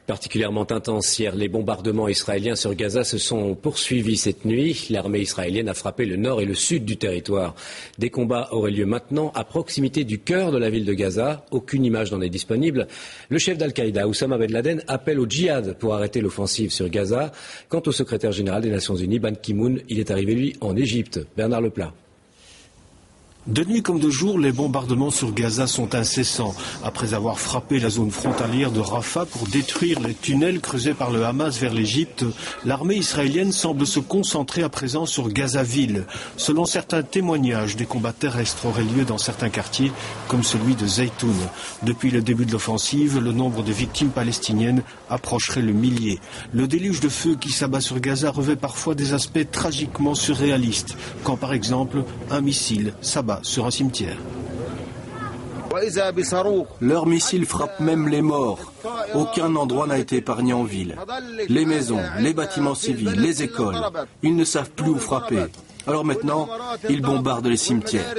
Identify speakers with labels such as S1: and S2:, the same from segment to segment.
S1: Particulièrement intense hier, les bombardements israéliens sur Gaza se sont poursuivis cette nuit. L'armée israélienne a frappé le nord et le sud du territoire. Des combats auraient lieu maintenant à proximité du cœur de la ville de Gaza. Aucune image n'en est disponible. Le chef d'Al-Qaïda, Oussama Ben Laden, appelle au djihad pour arrêter l'offensive sur Gaza. Quant au secrétaire général des Nations Unies, Ban Ki-moon, il est arrivé, lui, en Égypte. Bernard Leplat.
S2: De nuit comme de jour, les bombardements sur Gaza sont incessants. Après avoir frappé la zone frontalière de Rafah pour détruire les tunnels creusés par le Hamas vers l'Égypte, l'armée israélienne semble se concentrer à présent sur Gaza-Ville. Selon certains témoignages, des combats terrestres auraient lieu dans certains quartiers, comme celui de Zaytoun. Depuis le début de l'offensive, le nombre de victimes palestiniennes approcherait le millier. Le déluge de feu qui s'abat sur Gaza revêt parfois des aspects tragiquement surréalistes, quand par exemple un missile s'abat sur un cimetière.
S3: Leurs missiles frappent même les morts. Aucun endroit n'a été épargné en ville. Les maisons, les bâtiments civils, les écoles, ils ne savent plus où frapper. Alors maintenant, ils bombardent les cimetières.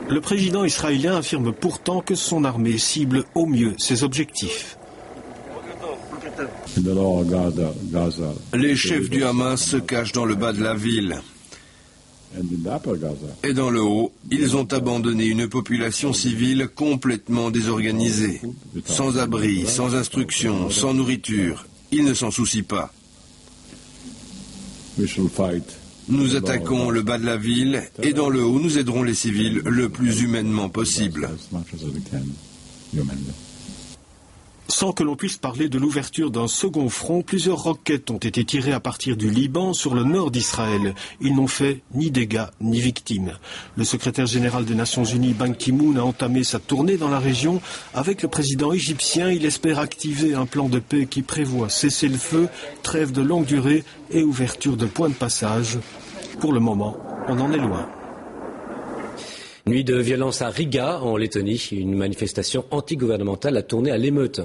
S2: Le président israélien affirme pourtant que son armée cible au mieux ses objectifs.
S4: Les chefs du Hamas se cachent dans le bas de la ville. Et dans le haut, ils ont abandonné une population civile complètement désorganisée, sans abri, sans instruction, sans nourriture. Ils ne s'en soucient pas. Nous attaquons le bas de la ville et dans le haut, nous aiderons les civils le plus humainement possible.
S2: Sans que l'on puisse parler de l'ouverture d'un second front, plusieurs roquettes ont été tirées à partir du Liban sur le nord d'Israël. Ils n'ont fait ni dégâts ni victimes. Le secrétaire général des Nations Unies, Ban Ki-moon, a entamé sa tournée dans la région. Avec le président égyptien, il espère activer un plan de paix qui prévoit cessez-le-feu, trêve de longue durée et ouverture de points de passage. Pour le moment, on en est loin.
S1: Nuit de violence à Riga, en Lettonie. Une manifestation antigouvernementale a tourné à l'émeute.